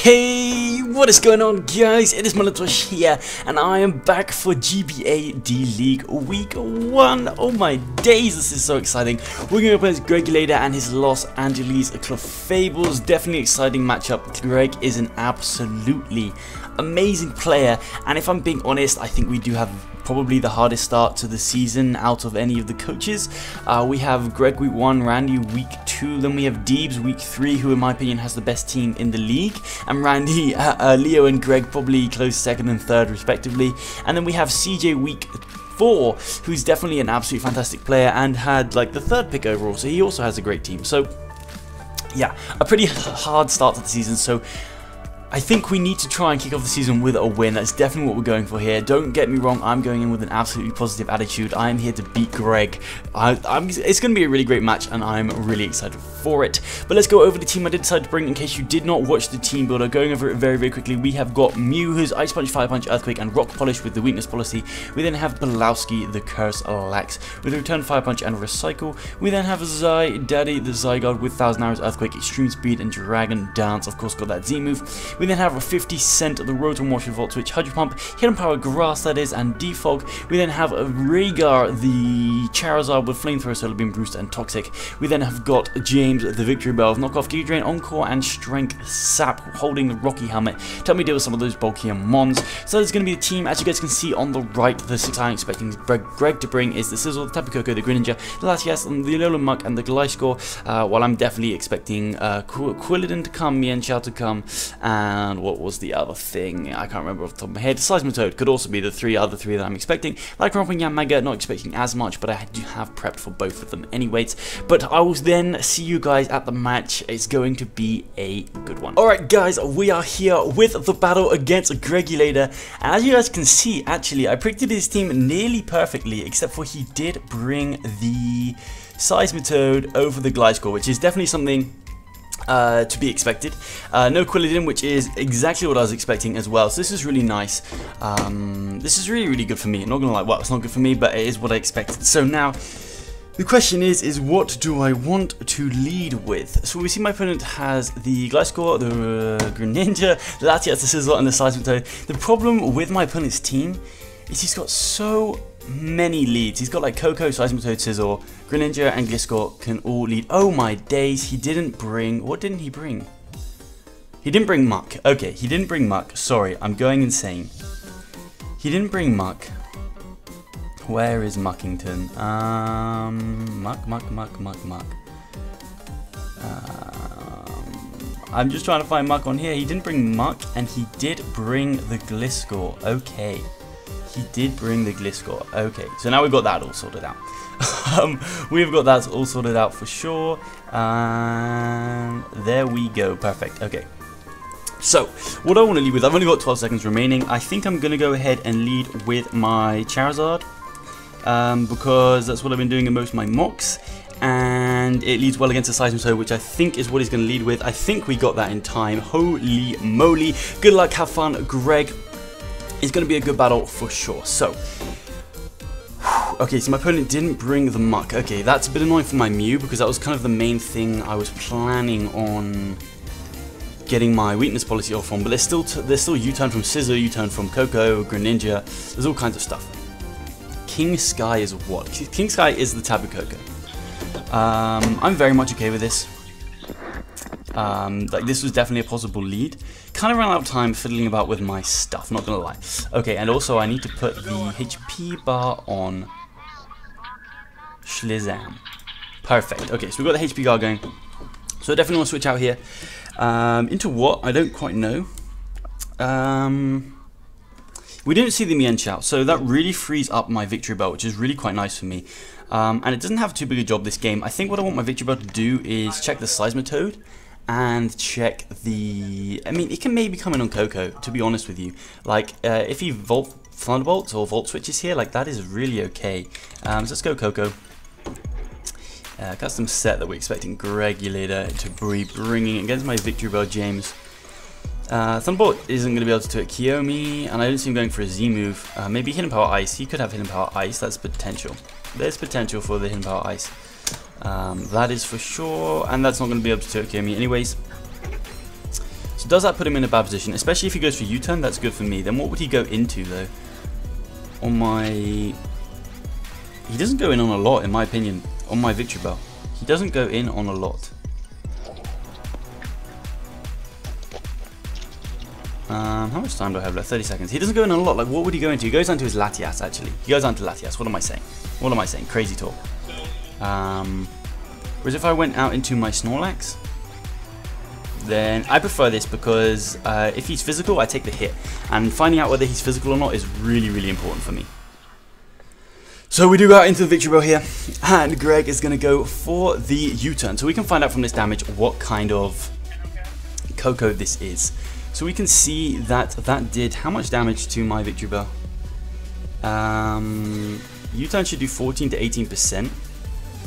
Hey, what is going on, guys? It is Molotov here, and I am back for GBA D-league week 1. Oh my days, this is so exciting. We're going to play Gregulator and his Los Angeles Clefables. Definitely exciting matchup. Greg is an absolutely amazing player, and if I'm being honest, I think we do have probably the hardest start to the season out of any of the coaches. We have Greg week 1, Randy week 2, then we have Deebs week 3, who in my opinion has the best team in the league, and Randy, Leo and Greg probably close second and third respectively, and then we have CJ week 4, who's definitely an absolutely fantastic player and had like the 3rd pick overall, so he also has a great team. So yeah, a pretty hard start to the season, so I think we need to try and kick off the season with a win. That's definitely what we're going for here. Don't get me wrong, I'm going in with an absolutely positive attitude. I am here to beat Greg. It's going to be a really great match, and I'm really excited for it. But let's go over the team I did decide to bring in case you did not watch the team builder. Going over it very, very quickly, we have got Mew, who's Ice Punch, Fire Punch, Earthquake, and Rock Polish with the weakness policy. We then have Belowski, the Curse Lax, with a Return, Fire Punch, and Recycle. We then have Zai Daddy, the Zygarde, with 1000 Arrows, Earthquake, Extreme Speed, and Dragon Dance. Of course, got that Z move. We then have a 50 Cent, the Rotom Wash, Volt Switch, Hydro Pump, Hidden Power Grass, that is, and Defog. We then have a Rhaegar, the Charizard with Flamethrower, Solar Beam, Boost, and Toxic. We then have got James, the Victory Bell, Knockoff, Key Drain, Encore, and Strength Sap, holding the Rocky Helmet. Tell me deal with some of those bulkier mons. So that's going to be the team. As you guys can see on the right, the 6 I'm expecting Greg to bring is the Sizzle, the Tapu Koko, the Greninja, the Latias, the Alolan Muck, and the Gliscor, while I'm definitely expecting Quilladin to come, Mienshao to come, and what was the other thing? I can't remember off the top of my head. Seismitoad could also be the other three that I'm expecting. Like Romping Yamaga, not expecting as much, but I do have prepped for both of them anyways. But I will then see you guys at the match. It's going to be a good one. Alright guys, we are here with the battle against Gregulator. And as you guys can see, actually, I predicted his team nearly perfectly, except for he did bring the Seismitoad over the Gliscor, which is definitely something to be expected. No Quilladin, which is exactly what I was expecting as well, so this is really nice. This is really, really good for me. I'm not gonna lie, well, it's not good for me, but it is what I expected. So now, the question is what do I want to lead with? So we see my opponent has the Gliscor, the Greninja, the Latias, the Sizzle, and the Seismitoad. The problem with my opponent's team is he's got so many leads. He's got like Koko, Seismitoad, Sizzle, Greninja, and Gliscor can all lead. Oh my days, he didn't bring... What didn't he bring? He didn't bring Muck. Okay, he didn't bring Muck. Sorry, I'm going insane. He didn't bring Muck. Where is Muckington? Muck. I'm just trying to find Muck on here. He didn't bring Muck, and he did bring the Gliscor. Okay. He did bring the Gliscor. Okay, so now we've got that all sorted out. We've got that all sorted out for sure. And there we go. Perfect. Okay. So, what I want to lead with, I've only got 12 seconds remaining. I think I'm going to go ahead and lead with my Charizard. Because that's what I've been doing in most of my mocks. And it leads well against the Seismitoad, which I think is what he's going to lead with. I think we got that in time. Holy moly. Good luck. Have fun, Greg. It's going to be a good battle for sure. So, okay, so my opponent didn't bring the Muck. Okay, that's a bit annoying for my Mew because that was kind of the main thing I was planning on getting my weakness policy off on. But there's still U-turn from Scissor, U-turn from Koko, Greninja. There's all kinds of stuff. King Sky is what? King Sky is the Tapu Koko. I'm very much okay with this. Like this was definitely a possible lead. Kind of ran out of time fiddling about with my stuff, not gonna lie. Okay, and also I need to put the HP bar on Shazam. Perfect. Okay, so we've got the HP bar going. So I definitely want to switch out here. Into what? I don't quite know. We didn't see the Mienshao, so that really frees up my Victory Bell, which is really quite nice for me. And it doesn't have too big a job this game. I think what I want my Victory Bell to do is check the Seismitoad and check the... I mean, it can maybe come in on Koko, to be honest with you. Like, if he Thunderbolts or Volt Switches here, like, that is really okay. So let's go Koko. Custom set that we're expecting Gregulator to be bringing against my Victory Bell James. Thunderbolt isn't going to be able to do it Kiyomi, and I don't see him going for a Z move. Maybe Hidden Power Ice. He could have Hidden Power Ice, that's potential. There's potential for the Hidden Power Ice. That is for sure, and that's not going to be able to Kiyomi anyways. So does that put him in a bad position? Especially if he goes for U-turn, that's good for me. Then what would he go into though? On my... He doesn't go in on a lot, in my opinion, on my victory bell. He doesn't go in on a lot. How much time do I have left? 30 seconds. He doesn't go in on a lot. Like, what would he go into? He goes onto his Latias, actually. He goes onto Latias. What am I saying? What am I saying? Crazy talk. Whereas if I went out into my Snorlax, then I prefer this because if he's physical, I take the hit. And finding out whether he's physical or not is really, really important for me. So we do go out into the victory bell here, and Greg is going to go for the U-turn. So we can find out from this damage what kind of Coco this is. So we can see that that did how much damage to my victory bell? U-turn should do 14 to 18%,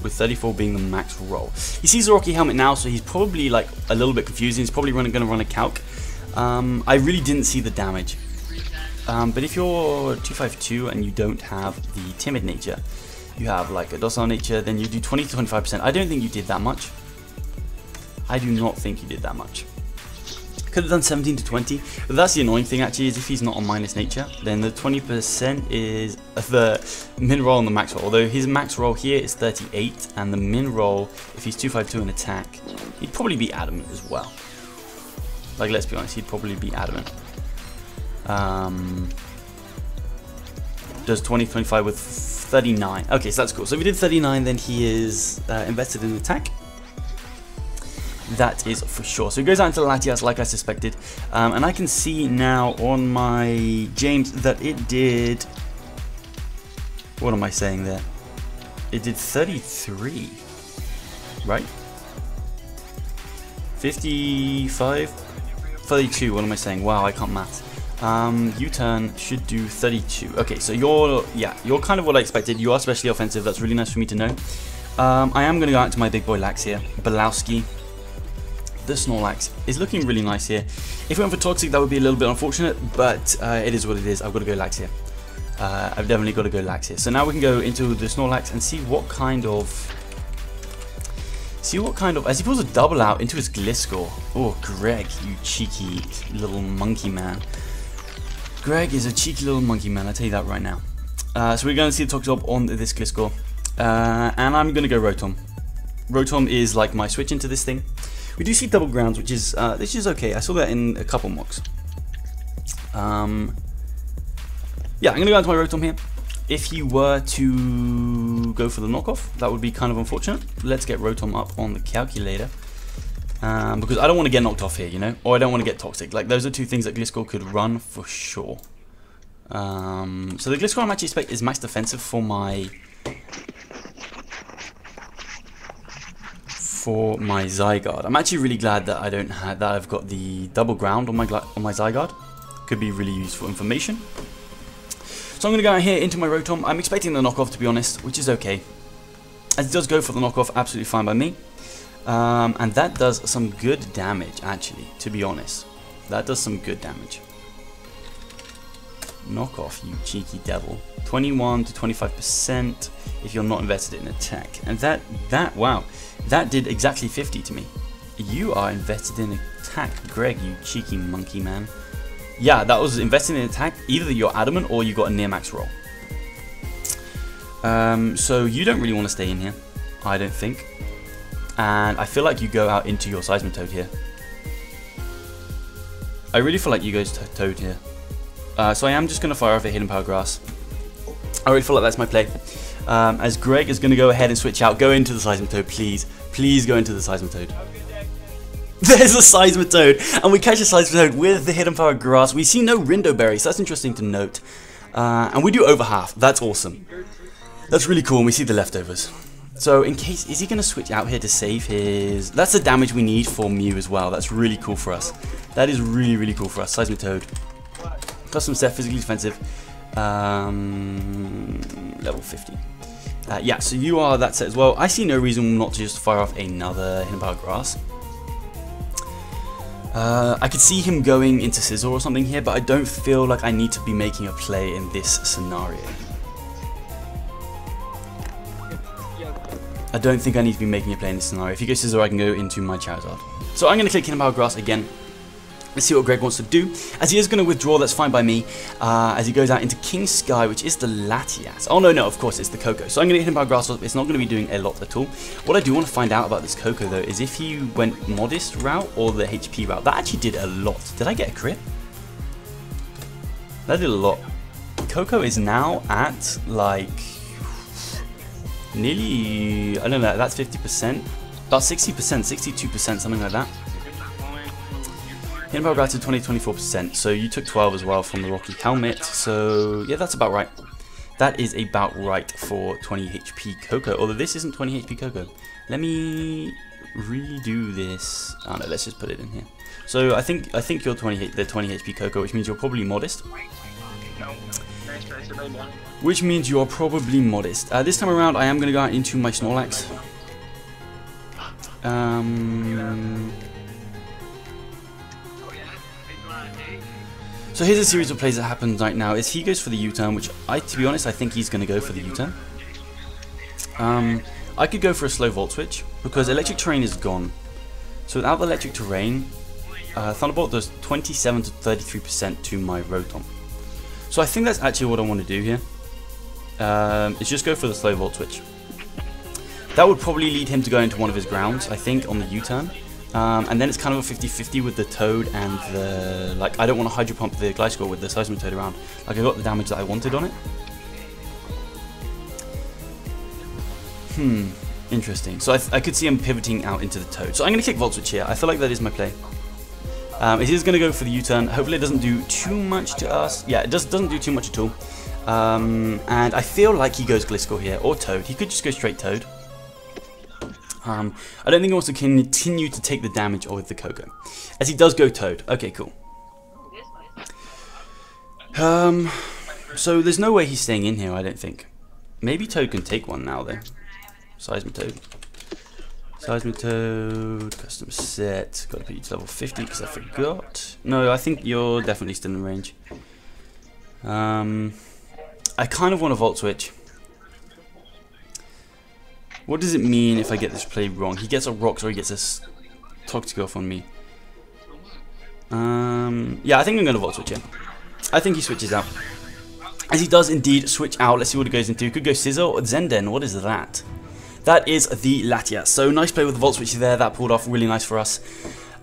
with 34 being the max roll. He sees the Rocky Helmet now, so he's probably like a little bit confusing. He's probably going to run a calc. I really didn't see the damage. But if you're 252 and you don't have the timid nature, you have like a docile nature, then you do 20 to 25%. I don't think you did that much. I do not think you did that much. Could have done 17 to 20, but that's the annoying thing actually, is if he's not on minus nature, then the 20% is the min roll and the max roll. Although his max roll here is 38, and the min roll, if he's 252 in attack, he'd probably be adamant as well. Like, let's be honest, he'd probably be adamant. Does 20, 25 with 39. Okay, so that's cool. So if he did 39, then he is invested in attack. That is for sure. So he goes out into Latias like I suspected. And I can see now on my James that it did... What am I saying there? It did 33. Right? 55? 32, what am I saying? Wow, I can't math. U-turn should do 32. Okay, so you're kind of what I expected. You are especially offensive. That's really nice for me to know. I am going to go out to my big boy Lax here. Belowski. The Snorlax is looking really nice here. If we went for Toxic, that would be a little bit unfortunate, but it is what it is. I've got to go Lax here. I've definitely got to go Lax here. So now we can go into the Snorlax and see what kind of... as he pulls a double out into his Gliscor. Oh, Greg, you cheeky little monkey man. Greg is a cheeky little monkey man, I'll tell you that right now. So we're going to see the Toxic on this Gliscor. And I'm going to go Rotom. Rotom is like my switch into this thing. We do see double grounds, which is this is okay. I saw that in a couple mocks. Yeah, I'm going to go into my Rotom here. If he were to go for the knockoff, that would be kind of unfortunate. Let's get Rotom up on the calculator. Because I don't want to get knocked off here, you know? Or I don't want to get Toxic. Like, those are two things that Gliscor could run for sure. So the Gliscor I'm actually expecting is max defensive for my... Zygarde. I'm actually really glad that I don't have that. I've got the double ground on my Zygarde. Could be really useful information. So I'm going to go out here into my Rotom. I'm expecting the knockoff, to be honest, which is okay. As it does go for the knockoff, absolutely fine by me. And that does some good damage, actually, to be honest. That does some good damage. Knockoff, you cheeky devil. 21 to 25% if you're not invested in attack. And wow, that did exactly 50 to me. You are invested in attack, Greg, you cheeky monkey man. Yeah, that was invested in attack. Either you're adamant or you got a near max roll. So you don't really want to stay in here, I don't think. And I feel like you go out into your Seismitoad here. I really feel like you go Toad here. So I am just going to fire off a Hidden Power Grass. I really feel like that's my play. As Greg is going to go ahead and switch out. Go into the Seismitoad, please. Please go into the Seismitoad. There's a Seismitoad, and we catch a Seismitoad with the Hidden Power Grass. We see no Rindo Berries, so that's interesting to note. And we do over half. That's awesome. That's really cool, and we see the leftovers. So in case, is he going to switch out here to save his... That's the damage we need for Mew as well. That's really cool for us. That is really, really cool for us. Seismitoad. Custom set, physically defensive. Level 50. Yeah, so you are that set as well. I see no reason not to just fire off another Hidden Power Grass. I could see him going into Scizor or something here, but I don't feel like I need to be making a play in this scenario. I don't think I need to be making a play in this scenario. If he goes Scizor, I can go into my Charizard. So I'm going to click Hidden Power Grass again. Let's see what Greg wants to do. As he is going to withdraw, that's fine by me. As he goes out into King Sky, which is the Latias. Oh, no, of course, it's the Coco. So I'm going to hit him by Grass Wasp. It's not going to be doing a lot at all. What I do want to find out about this Coco, though, is if he went Modest route or the HP route. That actually did a lot. Did I get a crit? That did a lot. Coco is now at, like, nearly, I don't know, that's 50%. About 60%, 62%, something like that. Hit power to 20-24%, so you took 12 as well from the Rocky Helmet, so yeah, that's about right. That is about right for 20 HP Coco, although this isn't 20 HP Coco. Let me redo this. Oh no, let's just put it in here. So I think you're the 20 HP Coco, which means you're probably Modest. Which means you're probably Modest. This time around, I am going to go out into my Snorlax. So here's a series of plays that happens right now. Is he goes for the U-turn, which to be honest, I think he's going to go for the U-turn. I could go for a slow Volt Switch because Electric Terrain is gone. So without the Electric Terrain, Thunderbolt does 27 to 33% to my Rotom. So I think that's actually what I want to do here. Is just go for the slow Volt Switch. That would probably lead him to go into one of his grounds, I think, on the U-turn. And then it's kind of a 50-50 with the Toad and the, like, I don't want to Hydro Pump the Gliscor with the Seismitoad around. Like, I got the damage that I wanted on it. Interesting. So I could see him pivoting out into the Toad. So I'm going to kick Volt Switch here. I feel like that is my play. It is going to go for the U-turn. Hopefully it doesn't do too much to us. Yeah, it doesn't do too much at all. And I feel like he goes Gliscor here, or Toad. He could just go straight Toad. I don't think he wants to continue to take the damage with the Coco. As he does go Toad. Okay, cool. So there's no way he's staying in here, I don't think. Maybe Toad can take one now, though. Seismitoad. Seismitoad, custom set. Got to put you to level 50 because I forgot. No, I think you're definitely still in range. I kind of want a Volt Switch. What does it mean if I get this play wrong? He gets a Rocks or he gets a Toxic off on me. Yeah, I think I'm going to Volt Switch here. I think he switches out. As he does indeed switch out, let's see what he goes into. Could go Scizor or Zenden. What is that? That is the Latias. So nice play with the Volt Switch there. That pulled off really nice for us.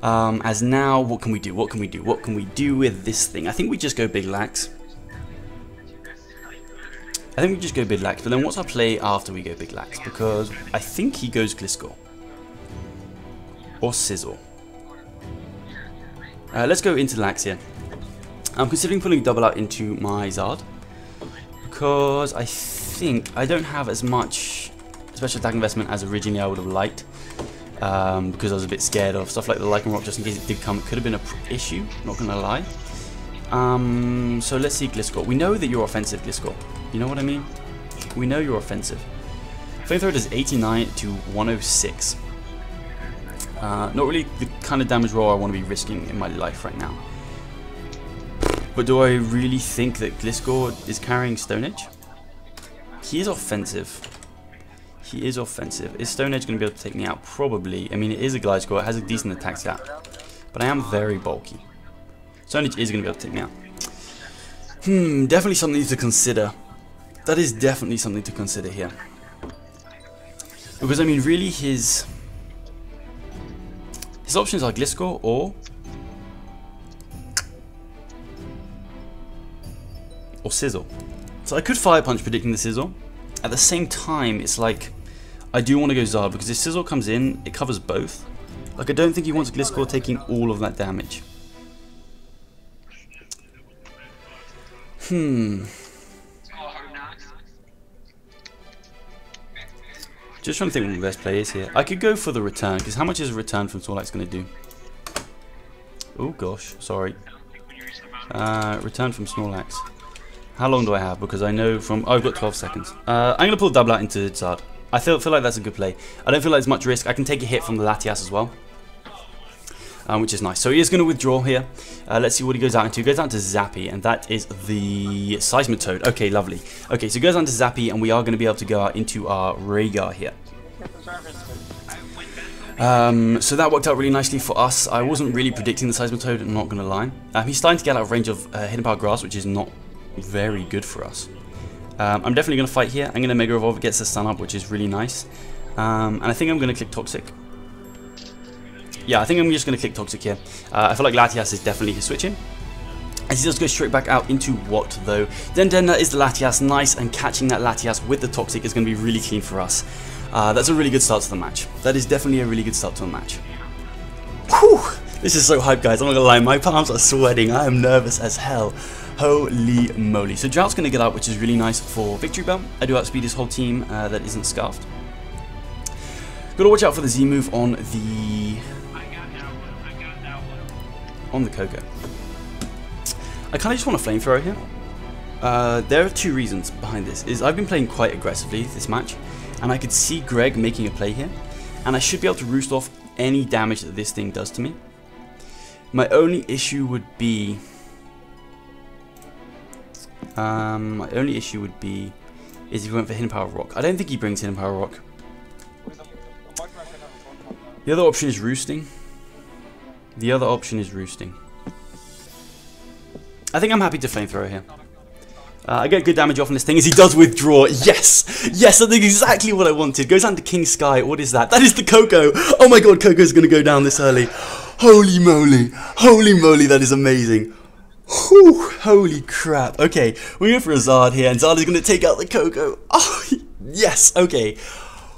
As now, what can we do? What can we do? What can we do with this thing? I think we just go Big Lax. I think we just go Big Lax, but then what's our play after we go Big Lax? Because I think he goes Gliscor. Or Scizor. Let's go into Lax here. I'm considering pulling double out into my Zard. Because I think I don't have as much special attack investment as originally I would have liked. Because I was a bit scared of stuff like the Lycan Rock, just in case it did come. It could have been an issue, not going to lie. So let's see Gliscor. We know that you're offensive, Gliscor. You know what I mean? We know you're offensive. Flamethrower does 89 to 106. Not really the kind of damage roll I want to be risking in my life right now. But do I really think that Gliscor is carrying Stone Edge? He is offensive. He is offensive. Is Stone Edge going to be able to take me out? Probably. I mean, it is a Gliscor. It has a decent attack stat. But I am very bulky. Stone Edge is going to be able to take me out. Definitely something to consider. That is definitely something to consider here. Because, I mean, really his options are Gliscor or Scizor. So I could Fire Punch predicting the Scizor. At the same time, it's like, I do want to go Zard because if Scizor comes in, it covers both. Like, I don't think he wants Gliscor taking all of that damage. Just trying to think what my best play is here. I could go for the return, because how much is a return from Snorlax going to do? Oh gosh, sorry. Return from Snorlax. How long do I have? Because I know from... Oh, I've got 12 seconds. I'm going to pull double out into Zard. I feel like that's a good play. I don't feel like there's much risk. I can take a hit from the Latias as well. Which is nice. So he is going to withdraw here. Let's see what he goes out into. He goes out to Zappy, and that is the Seismitoad. Okay, lovely. Okay, so he goes out to Zappy, and we are going to be able to go out into our Rhaegar here. So that worked out really nicely for us. I wasn't really predicting the Seismitoad, I'm not going to lie. He's starting to get out of range of Hidden Power Grass, which is not very good for us. I'm definitely going to fight here. I'm going to Mega Evolve, it gets the stun up, which is really nice. And I think I'm going to click Toxic. Yeah, I think I'm just going to click Toxic here. I feel like Latias is definitely his switch in. As he does go straight back out into what though? Then that is the Latias, nice, and catching that Latias with the Toxic is going to be really clean for us. That's a really good start to the match. That is definitely a really good start to the match. Whew! This is so hype, guys. I'm not gonna lie, my palms are sweating. I am nervous as hell. Holy moly. So Drought's gonna get out, which is really nice for Victory Bell. I do outspeed his whole team that isn't scarfed. Gotta watch out for the Z move on the Coco. I kinda just want a flamethrower here. There are two reasons behind this. I've been playing quite aggressively this match, and I could see Greg making a play here, and I should be able to roost off any damage that this thing does to me. My only issue would be is if he went for Hidden Power Rock. I don't think he brings Hidden Power Rock. The other option is roosting. I think I'm happy to flamethrower here. I get good damage off on this thing as he does withdraw. Yes! Yes, that's exactly what I wanted. Goes down to King Sky. What is that? That is the Coco! Oh my god, Coco's going to go down this early. Holy moly. Holy moly, that is amazing. Whew, holy crap. Okay, we're going for a Zard here, and Zard is going to take out the Coco. Oh, yes, okay.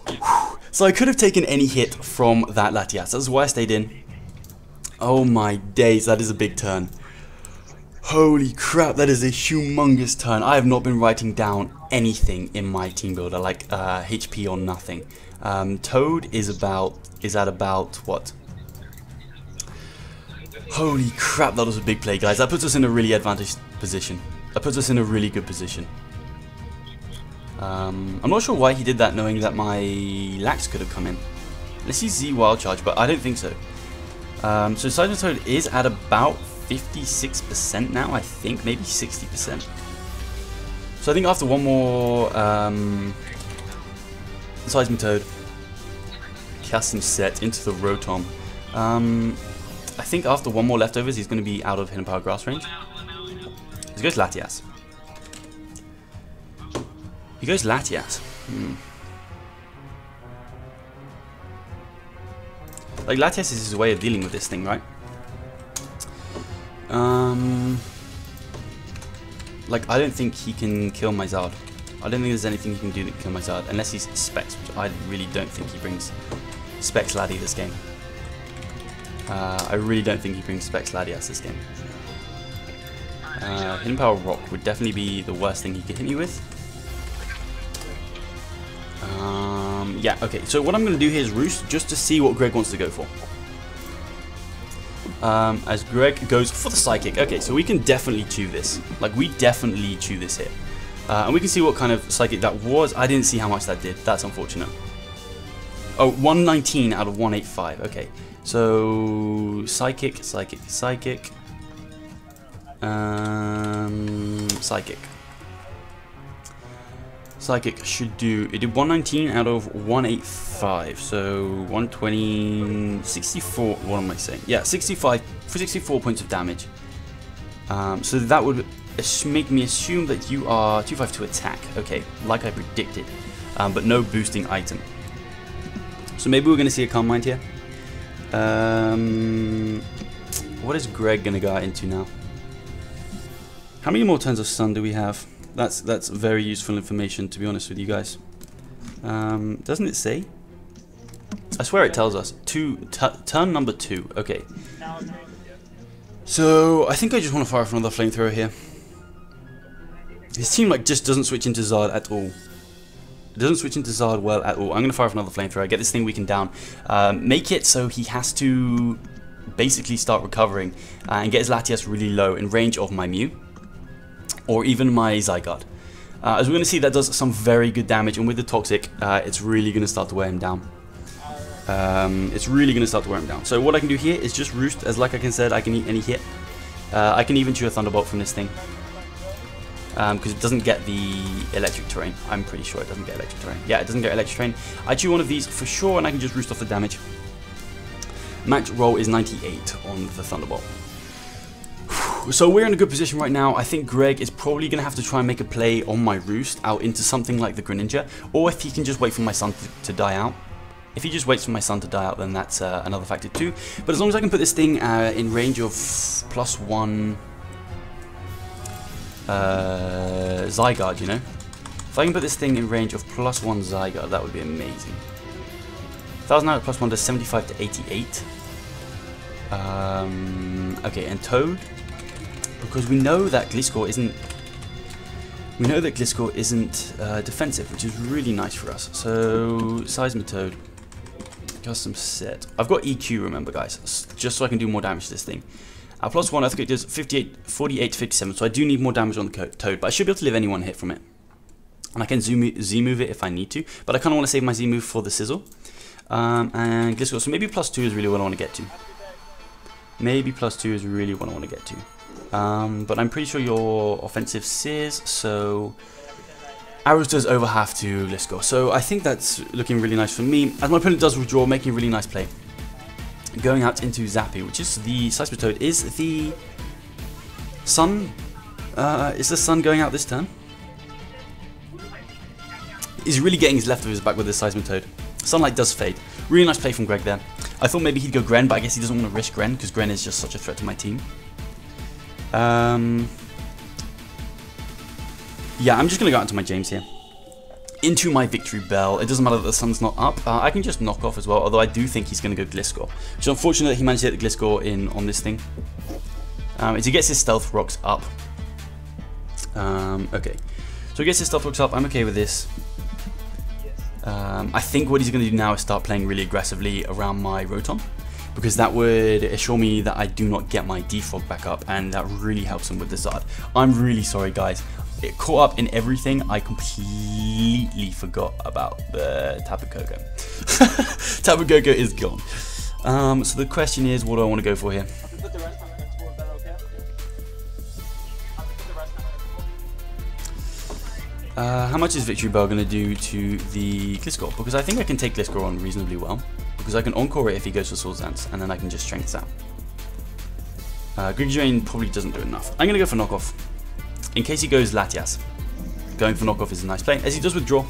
Whew. So I could have taken any hit from that Latias. That's why I stayed in. Oh my days, that is a big turn. Holy crap, that is a humongous turn. I have not been writing down anything in my team builder, like HP or nothing. Toad is at about what? Holy crap, that was a big play, guys. That puts us in a really advantaged position. That puts us in a really good position. I'm not sure why he did that, knowing that my Lax could have come in. Let's see Z Wild Charge, but I don't think so. So Seismitoad is at about 56% now, I think, maybe 60%. So I think after one more Seismitoad, custom set into the Rotom, I think after one more leftovers, he's going to be out of Hidden Power Grass range. He goes Latias. He goes Latias. Like, Latias is his way of dealing with this thing, right? Like, I don't think he can kill my Zard. I don't think there's anything he can do to kill my Zard, unless he's Specs, which I really don't think he brings Specs Laddie this game. I really don't think he brings Specs Latias this game. Hidden Power Rock would definitely be the worst thing he could hit me with. Yeah, okay, so what I'm going to do here is Roost, just to see what Greg wants to go for. As Greg goes for the Psychic. Okay, so we can definitely chew this. Like, we definitely chew this here. And we can see what kind of Psychic that was. I didn't see how much that did. That's unfortunate. Oh, 119 out of 185. Okay, so Psychic, Psychic, Psychic. Psychic. Psychic should do, it did 119 out of 185, so 120, 64, what am I saying? Yeah, 64 points of damage. So that would make me assume that you are 2-5 to attack, okay, like I predicted, but no boosting item. So maybe we're going to see a Calm Mind here. What is Greg going to go into now? How many more turns of Sun do we have? That's very useful information, to be honest with you guys. Doesn't it say? I swear it tells us. Turn number 2. Okay. So I think I just want to fire off another flamethrower here. His team like just doesn't switch into Zard at all. It doesn't switch into Zard well at all. I'm going to fire off another flamethrower. Get this thing weakened down. Make it so he has to basically start recovering and get his Latias really low in range of my Mew. Or even my Zygarde. As we're going to see, that does some very good damage, and with the Toxic, it's really going to start to wear him down. So what I can do here is just Roost, as like I said, I can eat any hit. I can even chew a Thunderbolt from this thing. Because it doesn't get the Electric Terrain. I'm pretty sure it doesn't get Electric Terrain. Yeah, it doesn't get Electric Terrain. I chew one of these for sure, and I can just Roost off the damage. Max roll is 98 on the Thunderbolt. So we're in a good position right now. I think Greg is probably going to have to try and make a play on my Roost out into something like the Greninja, or if he can just wait for my Sun to die out. If he just waits for my Sun to die out, then that's another factor too. But as long as I can put this thing in range of +1 Zygarde, you know? If I can put this thing in range of +1 Zygarde, that would be amazing. 1000 out of +1 does 75 to 88. Okay, and Toad, because we know that Gliscor isn't defensive, which is really nice for us. So Seismitoad, custom set. I've got EQ, remember guys, just so I can do more damage to this thing. Our +1 Earthquake does 48 to 57, so I do need more damage on the Toad, but I should be able to live any one hit from it. And I can Z-move it if I need to, but I kind of want to save my Z-move for the Sizzle. And Gliscor, so maybe +2 is really what I want to get to. Maybe +2 is really what I want to get to. But I'm pretty sure your offensive Sizz, so Arrows does over half to Gliscor. So I think that's looking really nice for me. As my opponent does withdraw, making a really nice play. Going out into Zappy, which is the Seismitoad. Is the Sun going out this turn? He's really getting his leftovers back with the Seismitoad. Sunlight does fade. Really nice play from Greg there. I thought maybe he'd go Gren, but I guess he doesn't want to risk Gren because Gren is just such a threat to my team. Yeah, I'm just going to go out into my James here. Into my Victory Bell. It doesn't matter that the Sun's not up. I can just knock off as well, although I do think he's going to go Gliscor. Which is unfortunate that he managed to get the Gliscor in on this thing. As he gets his Stealth Rocks up. Okay. So he gets his Stealth Rocks up. I'm okay with this. I think what he's going to do now is start playing really aggressively around my Rotom, because that would assure me that I do not get my Defog back up, and that really helps him with the Zard. I'm really sorry guys, it caught up in everything. I completely forgot about the Tapu Koko. Tapu Koko is gone. So the question is, what do I want to go for here? How much is Victory Bell going to do to the Gliscor? Because I think I can take Gliscor on reasonably well. Because I can Encore it if he goes for Swords Dance, and then I can just Strength Zap. Gregulator probably doesn't do enough. I'm going to go for Knockoff. In case he goes Latias. Going for Knockoff is a nice play, as he does withdraw.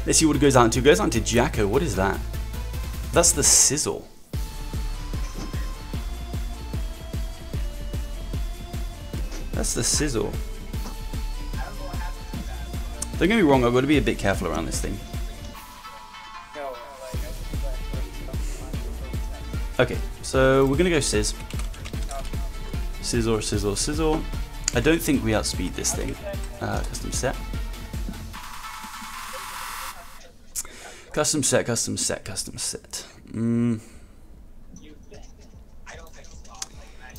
Let's see what it goes out into. It goes out into Jacko. What is that? That's the Sizzle. That's the Sizzle. Don't get me wrong, I've got to be a bit careful around this thing. Okay, so we're going to go Sizz. Sizzle, Sizzle, Sizzle. I don't think we outspeed this thing. Custom set. Custom set, custom set, custom set.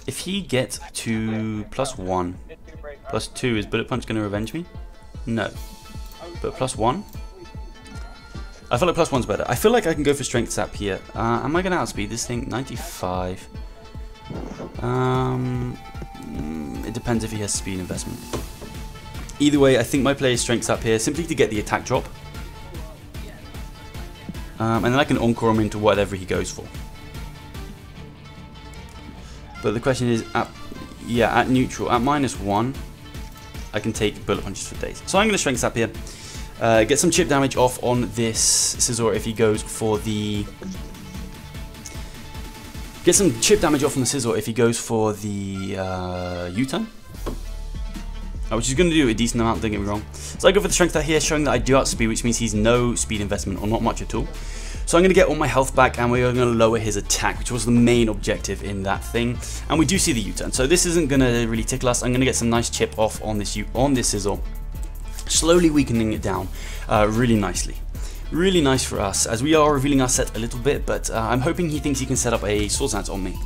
If he gets to +1, +2, is Bullet Punch going to revenge me? No. But +1? I feel like +1's better. I feel like I can go for Strength Zap here. Am I going to outspeed this thing? 95. It depends if he has speed investment. Either way, I think my play is Strength Zap here, simply to get the attack drop. And then I can Encore him into whatever he goes for. But the question is, at neutral, at -1, I can take Bullet Punches for days. So I'm going to Strength Zap here. Get some chip damage off on this Scizor if he goes for the... Get some chip damage off on the Scizor if he goes for the U-turn. Which is going to do a decent amount, don't get me wrong. So I go for the Strength Zap here, showing that I do outspeed, which means he's no speed investment, or not much at all. So I'm going to get all my health back, and we're going to lower his attack, which was the main objective in that thing. And we do see the U-turn, so this isn't going to really tickle us. I'm going to get some nice chip off on this Scizor, slowly weakening it down really nicely. Really nice for us, as we are revealing our set a little bit, but I'm hoping he thinks he can set up a Swords Dance on me.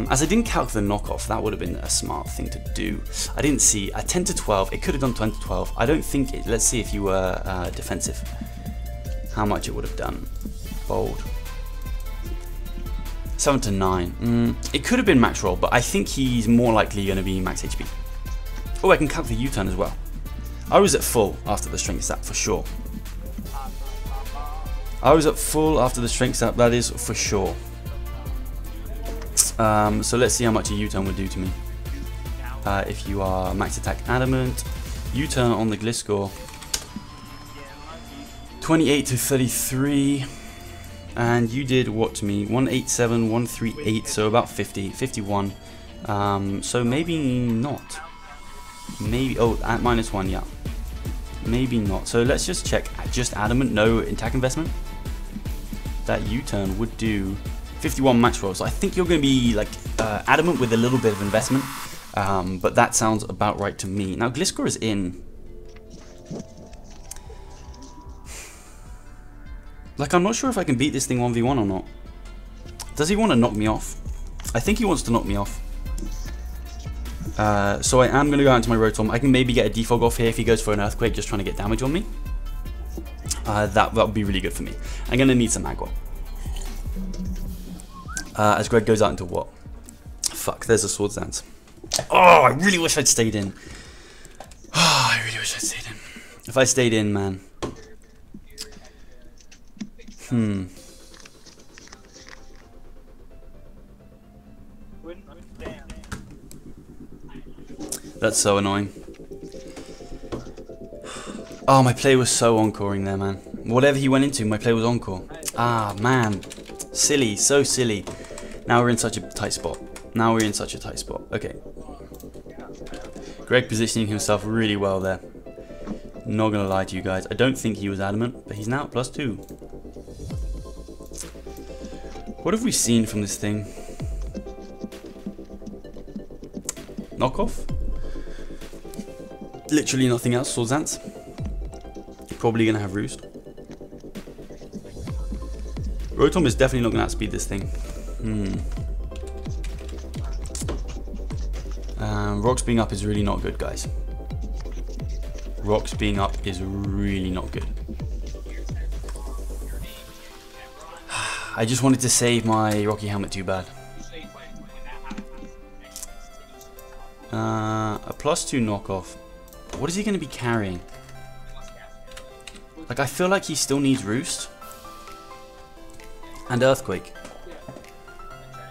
As I didn't calc the knockoff, that would have been a smart thing to do. I didn't see, at 10 to 12, it could have done 20 to 12. I don't think it, let's see if you were defensive. How much it would have done. Bold. 7 to 9. It could have been max roll, but I think he's more likely going to be max HP. Oh, I can calc the U-turn as well. I was at full after the Strength Zap for sure. I was at full after the strength up, that is for sure. So let's see how much a U-turn would do to me. If you are max attack adamant, U-turn on the Gliscor, 28 to 33, and you did what to me? 187, 138, so about 50, 51. So maybe not. Maybe, oh, at -1, yeah. Maybe not. So let's just check. Just adamant, no attack investment. That U-turn would do 51 max roll. So I think you're going to be like adamant with a little bit of investment. But that sounds about right to me. Now Gliscor is in. Like, I'm not sure if I can beat this thing 1v1 or not. Does he want to knock me off? I think he wants to knock me off. So I am going to go out into my Rotom. I can maybe get a defog off here if he goes for an Earthquake, just trying to get damage on me. That would be really good for me. I'm going to need some aggro. As Greg goes out into what? Fuck, there's a Swords Dance. Oh, I really wish I'd stayed in. Oh, I really wish I'd stayed in. If I stayed in, man. That's so annoying. Oh, my play was so encoring there, man. Whatever he went into, my play was encore. Ah, man. Silly, so silly. Now we're in such a tight spot. Now we're in such a tight spot. Okay. Greg positioning himself really well there. Not gonna lie to you guys. I don't think he was adamant, but he's now at +2. What have we seen from this thing? Knockoff? Literally nothing else. Swords Dance. Probably gonna have Roost. Rotom is definitely not gonna outspeed this thing. Rocks being up is really not good, guys. Rocks being up is really not good. I just wanted to save my Rocky helmet too bad. A +2 knockoff. What is he going to be carrying? Like, I feel like he still needs Roost. And Earthquake.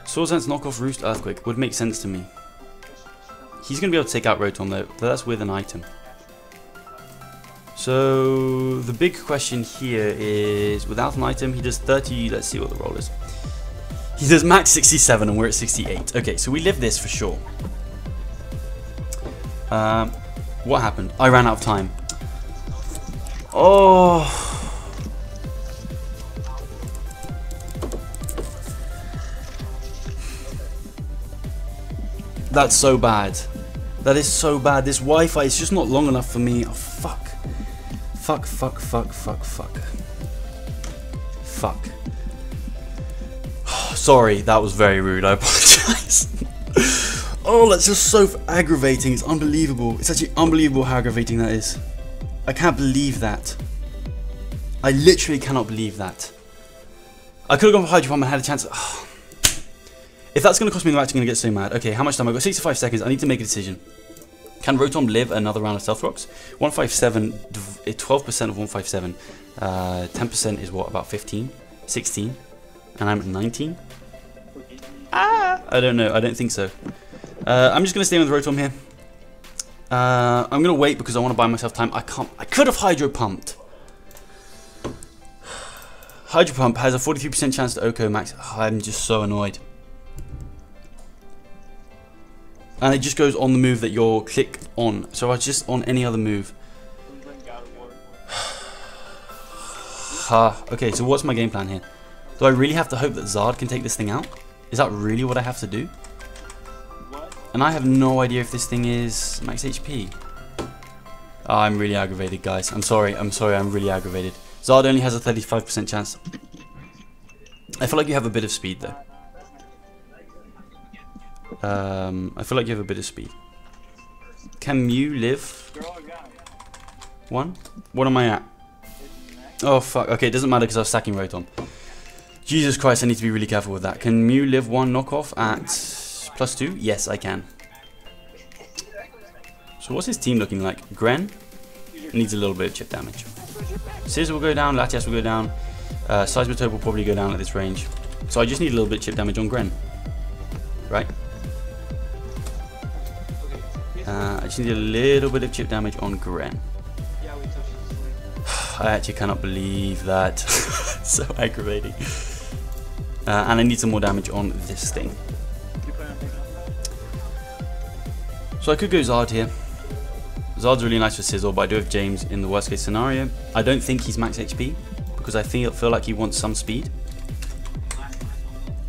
Swords Dance, knockoff, Roost, Earthquake would make sense to me. He's going to be able to take out Rotom though, but that's with an item. So the big question here is, without an item, he does 30, let's see what the roll is. He does max 67 and we're at 68. Okay, so we live this for sure. What happened? I ran out of time. Oh. That's so bad. That is so bad. This Wi-Fi is just not long enough for me. Oh, fuck. Fuck, fuck, fuck, fuck, fuck. Fuck. Sorry, that was very rude. I apologize. Oh, that's just so aggravating. It's unbelievable. It's actually unbelievable how aggravating that is. I can't believe that. I literally cannot believe that. I could have gone for Hydro Pump and had a chance. Oh. If that's going to cost me the match, I'm going to get so mad. Okay, how much time? I've got 65 seconds. I need to make a decision. Can Rotom live another round of Stealth Rocks? 157, 12% of 157. 10% is what, about 15? 16? And I'm at 19? Ah! I don't know. I don't think so. I'm just going to stay with Rotom here. I'm going to wait because I want to buy myself time. I could have Hydro Pumped. Hydro Pump has a 43% chance to OHKO max. Oh, I'm just so annoyed. And it just goes on the move that you're click on. So I just on any other move. Okay, so what's my game plan here? Do I really have to hope that Zard can take this thing out? Is that really what I have to do? And I have no idea if this thing is max HP. Oh, I'm really aggravated, guys. I'm sorry, I'm really aggravated. Zard only has a 35% chance. I feel like you have a bit of speed though. I feel like you have a bit of speed. Can Mew live? 1? What am I at? Oh fuck, okay, it doesn't matter because I was stacking Rotom. Jesus Christ, I need to be really careful with that. Can Mew live 1 knockoff at +2? Yes, I can. So what's his team looking like? Gren needs a little bit of chip damage. Sizz will go down, Latias will go down. Seismitoad will probably go down at this range. So I just need a little bit of chip damage on Gren. Right? I just need a little bit of chip damage on Gren. I actually cannot believe that. So aggravating. And I need some more damage on this thing. So I could go Zard here. Zard's really nice for Sizzle, but I do have James in the worst case scenario. I don't think he's max HP, because I feel like he wants some speed.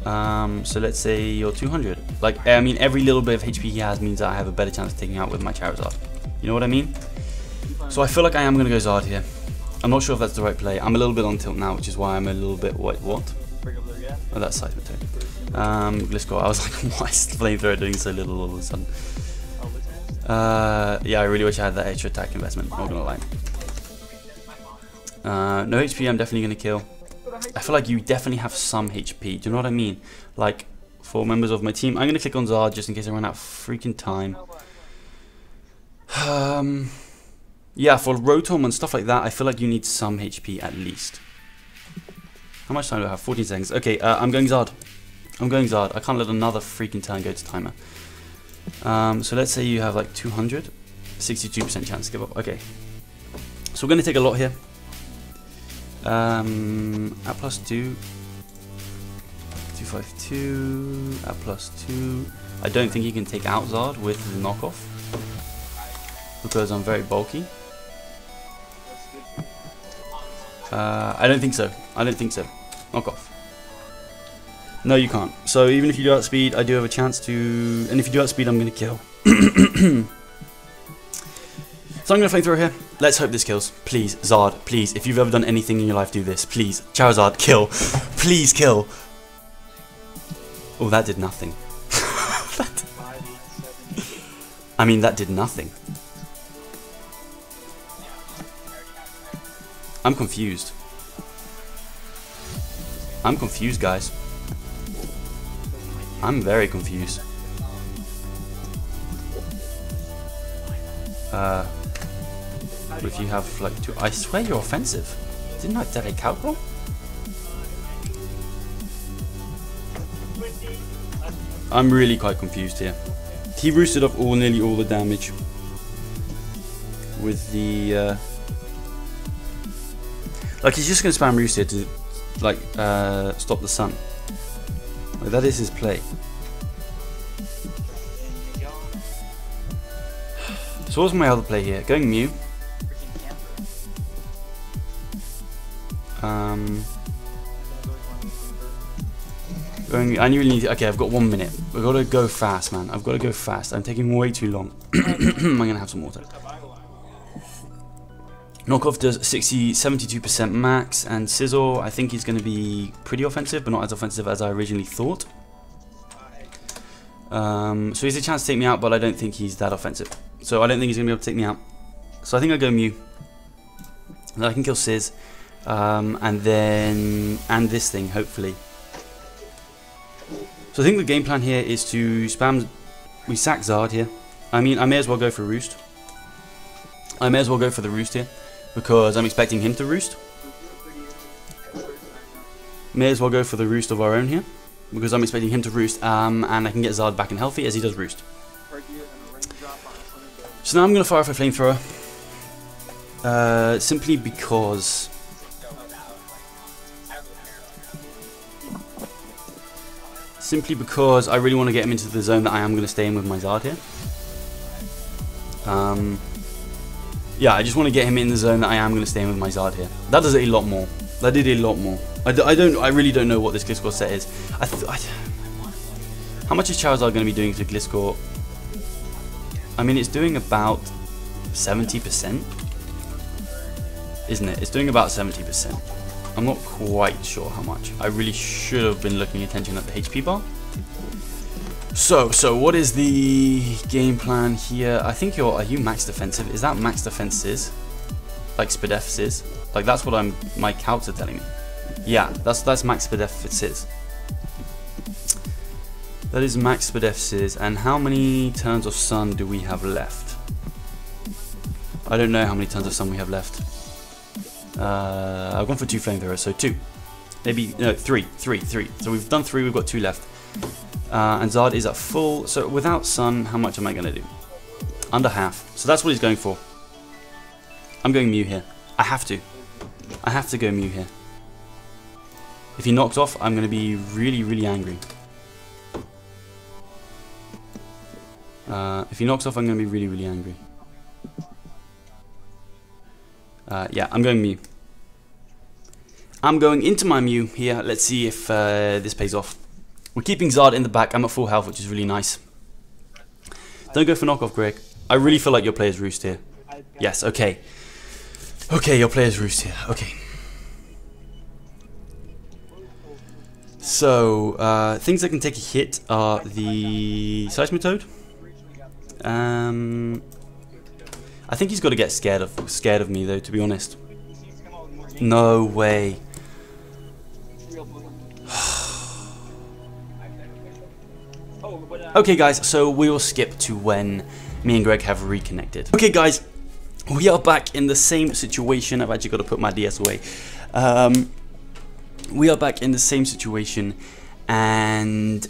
So let's say you're 200. Like, I mean, every little bit of HP he has means that I have a better chance of taking out with my Charizard. You know what I mean? So I feel like I am going to go Zard here. I'm not sure if that's the right play. I'm a little bit on tilt now, which is why I'm a little bit, what? Oh, that's Seismitoad. Gliscor, I was like, why is Flamethrower doing so little all of a sudden? Yeah, I really wish I had that extra attack investment, not gonna lie. No HP, I'm definitely gonna kill. I feel like you definitely have some HP, do you know what I mean? Like, for members of my team, I'm gonna click on Zard just in case I run out of freaking time. Yeah, for Rotom and stuff like that, I feel like you need some HP at least. How much time do I have? 14 seconds. Okay, I'm going Zard. I'm going Zard. I can't let another freaking turn go to timer. So let's say you have like 200. 62% chance to give up. Okay. So we're going to take a lot here. At +2. 252. At +2. I don't think you can take out Zard with the knockoff, because I'm very bulky. I don't think so. I don't think so. Knock off. No, you can't. So even if you do outspeed, I do have a chance to... And if you do outspeed, I'm going to kill. So I'm going to flamethrower here. Let's hope this kills. Please, Zard, please. If you've ever done anything in your life, do this. Please. Charizard, kill. Please kill. Oh, that did nothing. I mean, that did nothing. I'm confused. I'm confused, guys. I'm very confused. If you have like two, I swear you're offensive. Didn't I delete Calcul? I'm really quite confused here. He roosted off nearly all the damage with the like, he's just gonna spam roost here to like stop the sun. Like, that is his play. So what's my other play here? Going Mew. Going. I really need. Okay, I've got 1 minute. We've got to go fast, man. I've got to go fast. I'm taking way too long. I'm gonna have some water. Knockoff does 72% max, and Sizzle, I think he's going to be pretty offensive, but not as offensive as I originally thought. So he has a chance to take me out, but I don't think he's that offensive. So I don't think he's going to be able to take me out. So I think I go Mew. And then I can kill Sizz. And this thing, hopefully. So I think the game plan here is to spam... We sack Zard here. I mean, I may as well go for Roost. I may as well go for the Roost here, because I'm expecting him to Roost. May as well go for the Roost of our own here, because I'm expecting him to Roost, and I can get Zard back and healthy as he does Roost. So now I'm going to fire off a Flamethrower, simply because... I really want to get him into the zone that I am going to stay in with my Zard here. Yeah, I just want to get him in the zone that I am going to stay in with my Zard here. That does a lot more. That did a lot more. I really don't know what this Gliscor set is. How much is Charizard going to be doing to Gliscor? I mean, it's doing about 70%, isn't it? It's doing about 70%. I'm not quite sure how much. I really should have been looking attention at the HP bar. So what is the game plan here? I think are you max defensive? Is that max defenses? Like Spadef is? Like, that's what my calcs are telling me. Yeah, that's max Spadef is. That is max Spadef is. And how many turns of sun do we have left? I don't know how many turns of sun we have left. I've gone for 2 flamethrowers, so 2. Maybe, no, three. So we've done 3, we've got 2 left. And Zard is at full, so without Sun, how much am I going to do? Under half. So that's what he's going for. I'm going Mew here. I have to. I have to go Mew here. If he knocks off, I'm going to be really, really angry. If he knocks off, I'm going to be really, really angry. Yeah, I'm going Mew. I'm going into my Mew here. Let's see if this pays off. We're keeping Zard in the back. I'm at full health, which is really nice. Don't go for knockoff, Greg. I really feel like your player's roost here. Yes, okay. Okay, your player's roost here. Okay. So, things that can take a hit are the Seismitoad. I think he's got to get scared of me though, to be honest. No way. Okay guys, so we will skip to when me and Greg have reconnected. Okay guys, we are back in the same situation. I've actually got to put my DS away. We are back in the same situation, and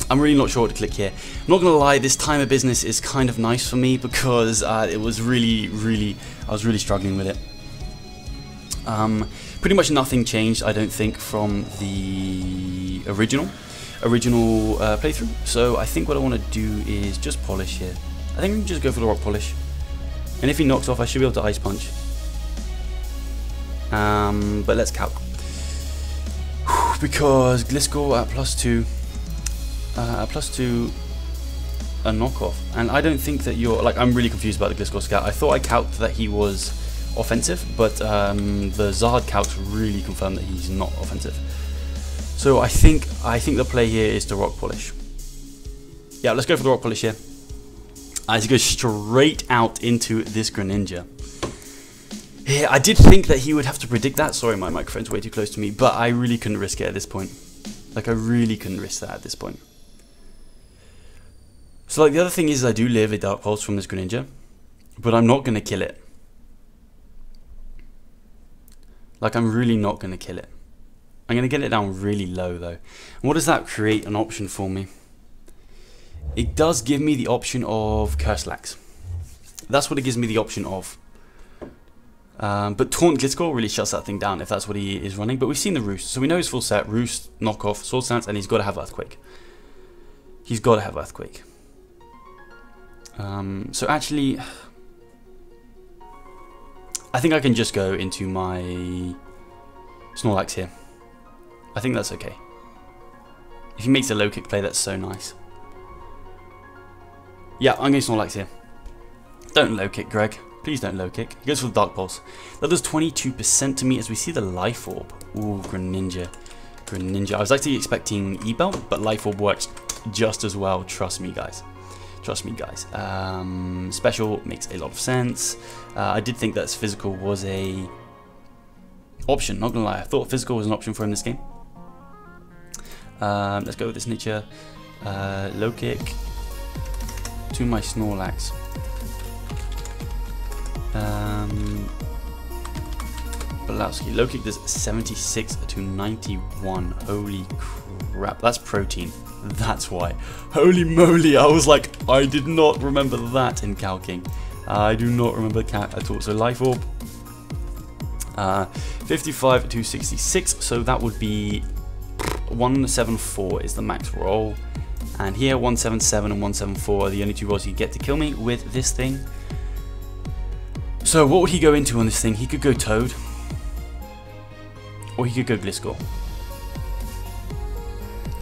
I'm really not sure what to click here. I'm not gonna lie, this time of business is kind of nice for me because it was I was really struggling with it. Pretty much nothing changed, I don't think, from the original playthrough. So I think what I want to do is just polish here. I think we can just go for the rock polish, and if he knocks off, I should be able to ice punch. But let's calc, because Gliscor at +2, +2 a knockoff, and I don't think that you're like, I'm really confused about the Gliscor scout. I thought I calced that he was offensive, but the Zard calcs really confirmed that he's not offensive. So I think the play here is to rock polish. Yeah, let's go for the rock polish here. As he goes straight out into this Greninja. Yeah, I did think that he would have to predict that. Sorry, my microphone's way too close to me, but I really couldn't risk it at this point. Like, I really couldn't risk that at this point. So, like, the other thing is I do live a Dark Pulse from this Greninja, but I'm not going to kill it. Like, I'm really not going to kill it. I'm going to get it down really low, though. And what does that create an option for me? It does give me the option of Curse-Lax. That's what it gives me the option of. But Taunt Gliscor really shuts that thing down if that's what he is running. But we've seen the Roost, so we know he's full set. Roost, knockoff, Sword Stance, and he's got to have Earthquake. He's got to have Earthquake. So actually, I think I can just go into my Snorlax here. I think that's okay. If he makes a low kick play, that's so nice. Yeah, I'm going Snorlax here. Don't low kick, Greg. Please don't low kick. He goes for the Dark Pulse. That does 22% to me as we see the Life Orb. Ooh, Greninja. Greninja. I was actually expecting E-Belt, but Life Orb works just as well. Trust me, guys. Trust me, guys. Special makes a lot of sense. I did think that physical was a option. Not gonna lie, I thought physical was an option for him this game. Let's go with this nature. Low kick to my Snorlax. Balowski. Low kick does 76 to 91. Holy crap, that's protein. That's why. Holy moly, I was like, I did not remember that in calking. I do not remember cat at all. So Life Orb. 55 to 66, so that would be 174 is the max roll. And here 177 and 174 are the only two rolls you get to kill me with this thing. So what would he go into on this thing? He could go Toad, or he could go Gliscor.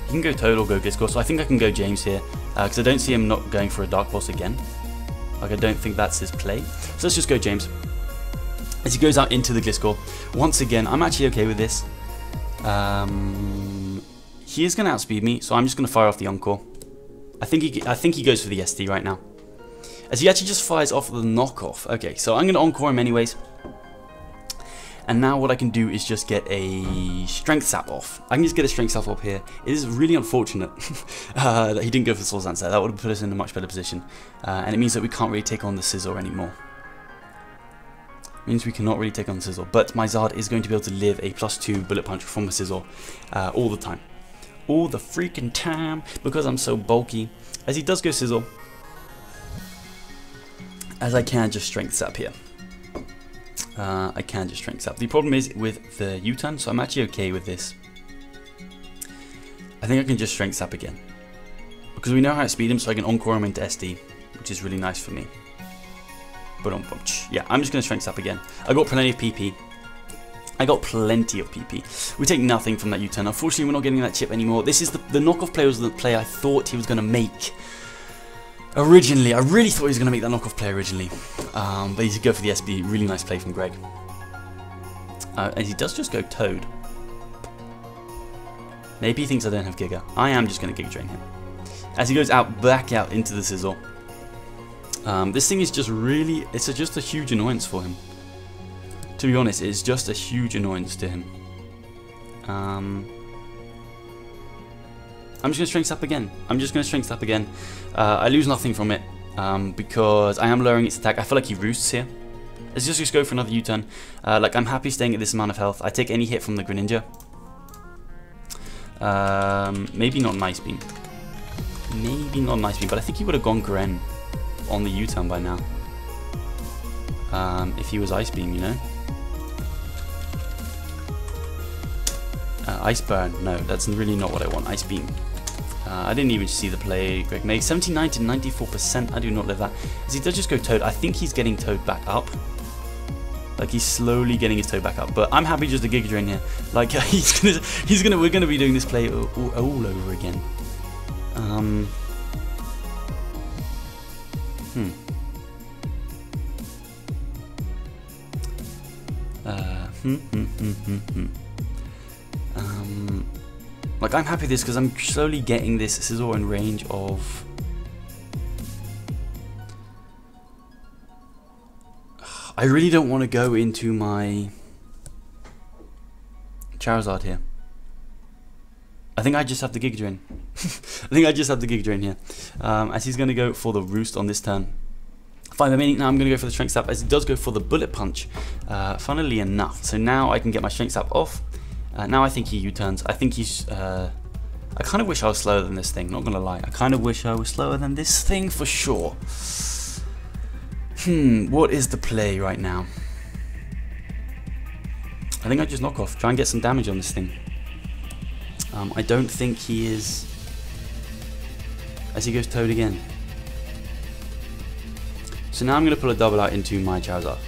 He can go Toad or go Gliscor, so I think I can go James here, because I don't see him not going for a Dark Pulse again. Like, I don't think that's his play. So let's just go James. As he goes out into the Gliscor, once again, I'm actually okay with this. He is going to outspeed me, so I'm just going to fire off the Encore. I think he goes for the SD right now. As he actually just fires off the knockoff. Okay, so I'm going to Encore him anyways. And now what I can do is just get a Strength Sap off. I can just get a Strength Sap off here. It is really unfortunate that he didn't go for the Soul Stance there. That would have put us in a much better position. And it means that we can't really take on the Scizor anymore. Means we cannot really take on Sizzle. But my Zard is going to be able to live a +2 bullet punch from a Sizzle all the time. All the freaking time, because I'm so bulky. As he does go Sizzle, as I can just Strength Sap here. I can just Strength Sap. The problem is with the U-turn, so I'm actually okay with this. I think I can just Strength Sap again. Because we know how to speed him, so I can Encore him into SD, which is really nice for me. But yeah, I'm just going to Strength Sap again. I got plenty of PP. We take nothing from that U-turn. Unfortunately, we're not getting that chip anymore. This is the knockoff play was the play I thought he was going to make. Originally, I really thought he was going to make that knockoff play originally. But he did go for the SB. Really nice play from Greg. And he does just go Toad. Maybe he thinks I don't have Giga. I am just going to Giga Drain him. As he goes back out into the Sizzle. This thing is just really, it's just a huge annoyance for him. To be honest, it's just a huge annoyance to him. I'm just going to Strength Sap again. I lose nothing from it because I am lowering its attack. I feel like he roosts here. Let's just go for another U-turn. Like, I'm happy staying at this amount of health. I take any hit from the Greninja. Maybe not Nice Beam. But I think he would have gone Gren on the U-turn by now. If he was Ice Beam, you know. Ice Burn, no, that's really not what I want. Ice Beam. I didn't even see the play Greg made. 79 to 94%, I do not live that. As he does just go Toad, I think he's getting Toad back up. Like, he's slowly getting his Toad back up. But I'm happy just to Giga Drain here. Like, we're gonna be doing this play all over again. Like, I'm happy with this because I'm slowly getting this Sizzle in range of. I really don't want to go into my Charizard here. I think I just have the Giga Drain. here. As he's going to go for the Roost on this turn. 5 remaining. Now I'm going to go for the Strength Sap as he does go for the Bullet Punch. Funnily enough. So now I can get my Strength Sap off. Now I think he U-turns. I think he's. I kind of wish I was slower than this thing. Not going to lie. I kind of wish I was slower than this thing for sure. What is the play right now? I think I just knock off. Try and get some damage on this thing. I don't think he is. As he goes Toad again. So now I'm going to pull a double out into my Charizard.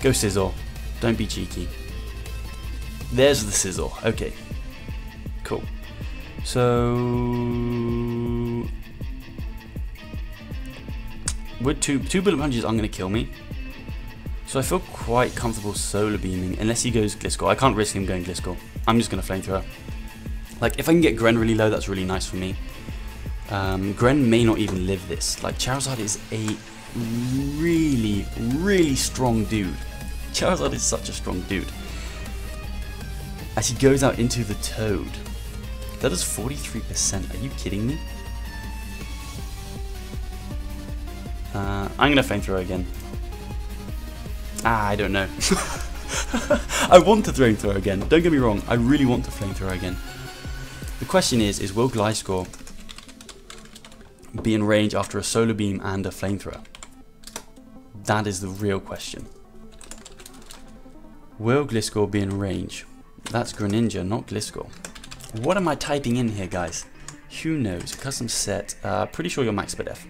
Go Sizzle. Don't be cheeky. There's the Sizzle. Okay. Cool. So with two bullet punches are going to kill me. So I feel quite comfortable Solar Beaming unless he goes Gliscor. I can't risk him going Gliscor. I'm just going to Flamethrower. Like, if I can get Gren really low, that's really nice for me. Gren may not even live this. Like, Charizard is a really strong dude. Charizard is such a strong dude. As he goes out into the Toad. That is 43%. Are you kidding me? I'm going to Flamethrower again. I don't know. I want to Flamethrower again. Don't get me wrong. I really want to Flamethrower again. The question is will Gliscor be in range after a Solar Beam and a Flamethrower? That is the real question. Will Gliscor be in range? That's Greninja, not Gliscor. What am I typing in here, guys? Who knows? Custom set. Pretty sure you're Max Spadef.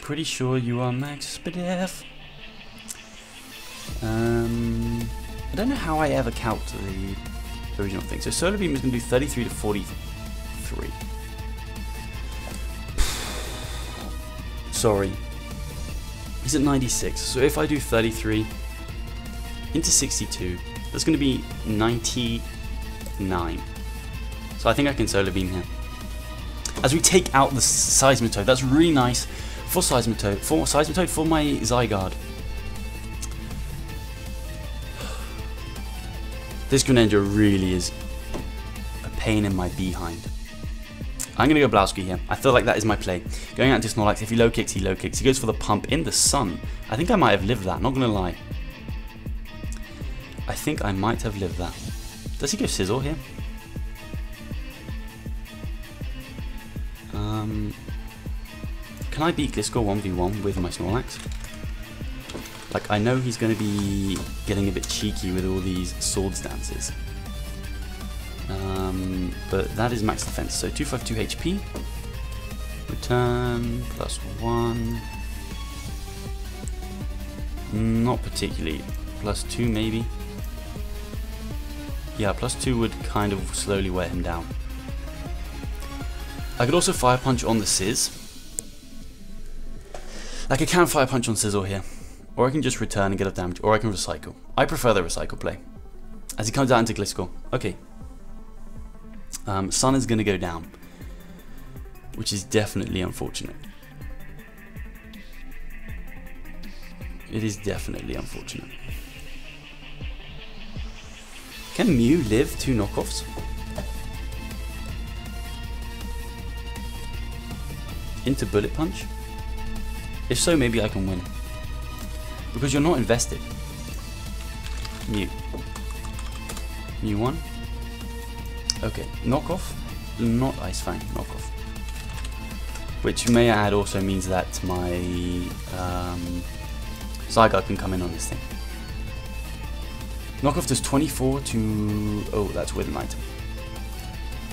Pretty sure you are Max Spadef. I don't know how I ever count the original thing. So Solar Beam is going to do 33 to 43. Sorry. He's at 96. So if I do 33 into 62, that's going to be 99. So I think I can Solar Beam here. As we take out the Seismitoad, that's really nice for Seismitoad. For my Zygarde. This Greninja really is a pain in my behind. I'm going to go Blauski here. I feel like that is my play. Going out to Snorlax, if he low kicks, he low kicks. He goes for the pump in the sun. I think I might have lived that, not going to lie. I think I might have lived that. Does he go Sizzle here? Can I beat Gliscor 1v1 with my Snorlax? Like, I know he's going to be getting a bit cheeky with all these sword stances. But that is max defense. So 252 HP. Return +1. Not particularly. +2 maybe. Yeah, +2 would kind of slowly wear him down. I could also Fire Punch on the Sizz. Like, I can Fire Punch on Sizzle here. Or I can just return and get up damage. Or I can recycle. I prefer the recycle play. As he comes out into Gliscor. Okay. Sun is going to go down. Which is definitely unfortunate. It is definitely unfortunate. Can Mew live 2 knockoffs? Into Bullet Punch? If so, maybe I can win. Because you're not invested. Mew. Mew 1. Okay, knockoff. Not Ice Fang, knockoff. Which may I add also means that my Zygarde can come in on this thing. Knockoff does 24 to... Oh, that's with an item.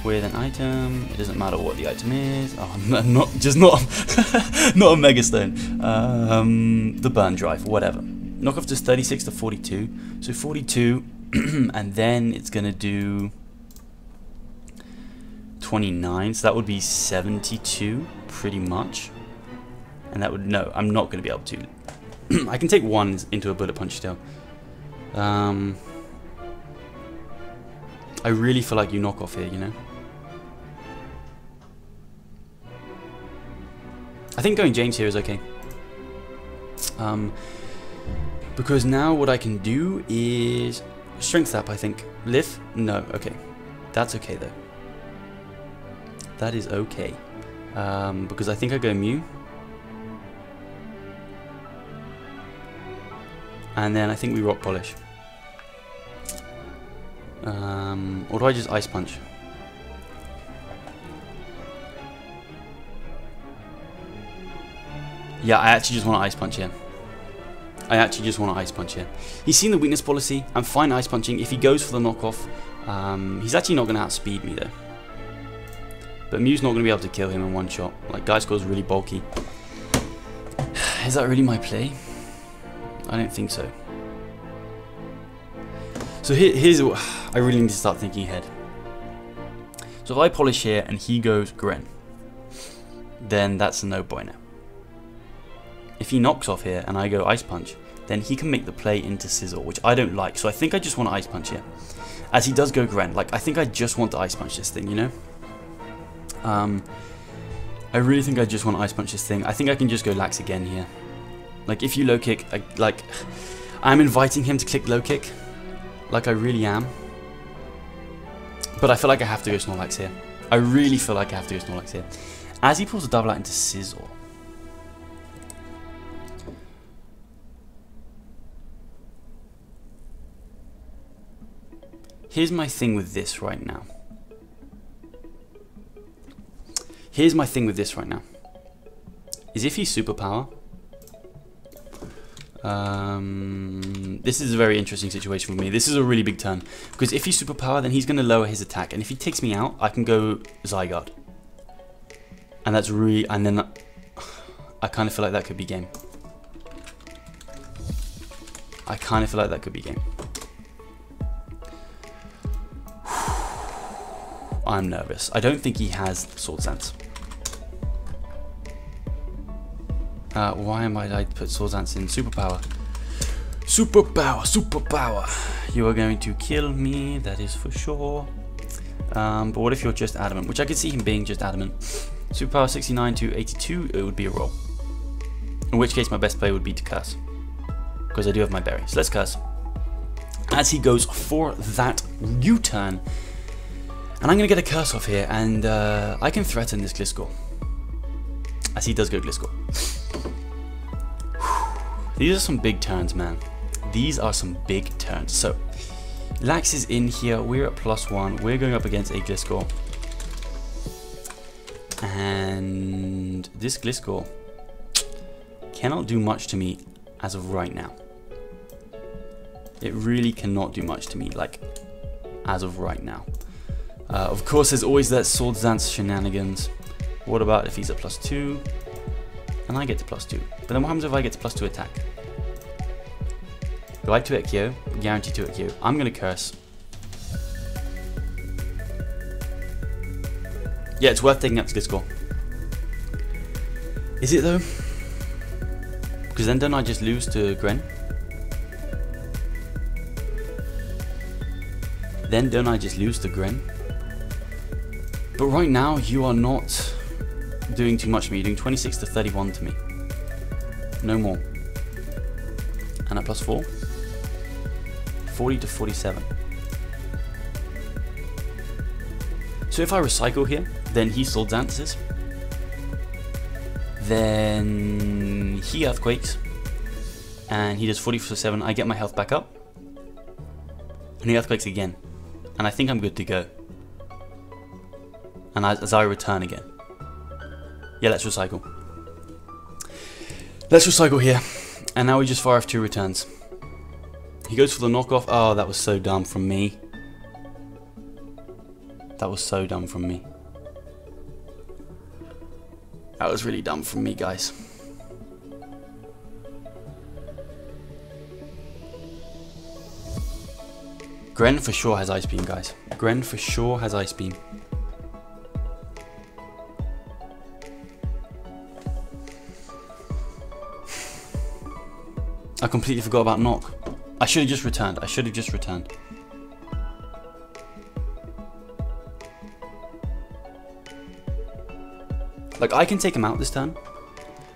With an item, it doesn't matter what the item is. Oh, not not a Mega Stone. The Burn Drive, whatever. Knockoff does 36 to 42. So 42, and then it's gonna do 29. So that would be 72, pretty much. And that would I'm not gonna be able to. I can take 1 into a Bullet Punch still. I really feel like you knock off here, you know. I think going James here is okay. Because now what I can do is Strength Tap, I think. Lift? No, okay. That's okay though. That is okay. Because I think I go Mew. And then I think we Rock Polish. Or do I just Ice Punch? Yeah, I actually just want to Ice Punch here. I actually just want to Ice Punch here. He's seen the weakness policy. I'm fine Ice Punching. If he goes for the knockoff, he's actually not going to outspeed me though. But Mew's not going to be able to kill him in one shot. Like, Gliscor's really bulky. Is that really my play? I don't think so. So here's what I really need to start thinking ahead. So if I polish here and he goes Gren, then that's a no-brainer. If he knocks off here and I go Ice Punch, then he can make the play into Sizzle, which I don't like. So I think I just want to Ice Punch here. As he does go Gren, like, I think I just want to Ice Punch this thing, you know? I really think I just want to Ice Punch this thing. I think I can just go Lax again here. Like, if you low kick, I'm inviting him to click low kick. Like, I really am. But I feel like I have to go Snorlax here. I really feel like I have to go Snorlax here. As he pulls a double out into Sizzle. Here's my thing with this right now. Here's my thing with this right now. Is if he's Superpower... this is a very interesting situation for me. This is a really big turn. Because if he's Superpower, then he's going to lower his attack. And if he takes me out, I can go Zygarde. And that's really... And then I kind of feel like that could be game. I kind of feel like that could be game. I'm nervous. I don't think he has Sword Dance. Why am I put Sword Dance in? Superpower. Superpower, superpower. You are going to kill me, that is for sure. But what if you're just Adamant? Which I could see him being just Adamant. Superpower 69 to 82, it would be a roll. In which case my best play would be to Curse. Because I do have my berry. So let's Curse. As he goes for that U-turn. And I'm going to get a curse off here, and I can threaten this Gliscor. As he does go Gliscor. These are some big turns, man. These are some big turns. So, Lax is in here. We're at +1. We're going up against a Gliscor. And this Gliscor cannot do much to me as of right now. It really cannot do much to me, like, as of right now. Of course, there's always that Swords Dance shenanigans. What about if he's at +2 and I get to +2? But then what happens if I get to +2 attack? Do I 2 Ekkyo? Guarantee 2 Ekkyo. I'm going to curse. Yeah, it's worth taking out this Gliscor. Is it though? Because then don't I just lose to Gren? Then don't I just lose to Gren? But right now you are not doing too much to me. You're doing 26 to 31 to me. No more. And at +4, 40 to 47. So if I recycle here, then he Sword Dances. Then he Earthquakes. And he does 40 for 7. I get my health back up. And he Earthquakes again. And I think I'm good to go. And as I return again. Yeah, let's recycle. Let's recycle here. And now we just fire off 2 returns. He goes for the knockoff. Oh, that was so dumb from me. That was so dumb from me. That was really dumb from me, guys. Gren for sure has Ice Beam, guys. Gren for sure has Ice Beam. I completely forgot about knock. I should have just returned. I should have just returned. Like, I can take him out this turn,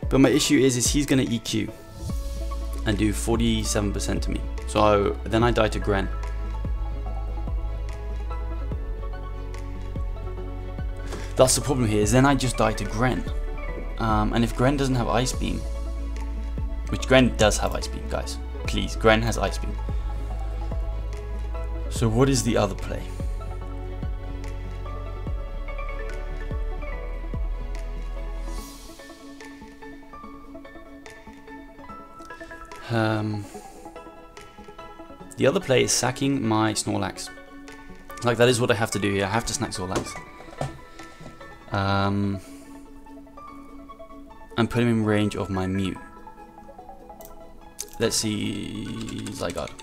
but my issue is he's going to EQ and do 47% to me. So then I die to Gren. That's the problem here, is then I just die to Gren. And if Gren doesn't have Ice Beam, which Gren does have Ice Beam, guys. Please, Gren has Ice Beam. So what is the other play? The other play is sacking my Snorlax. Like, that is what I have to do here. I have to snack Snorlax. And put him in range of my Mew. Let's see, Zygarde.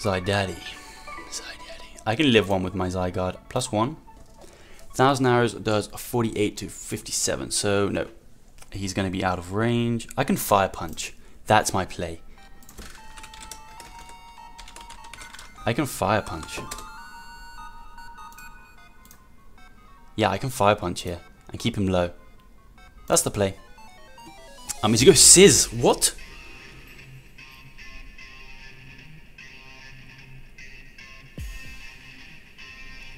Zydaddy. I can live one with my Zygarde. +1. 1,000 arrows does 48 to 57. So no, he's going to be out of range. I can Fire Punch. That's my play. I can Fire Punch. Yeah, I can Fire Punch here and keep him low. That's the play. Is he go Sizz? What?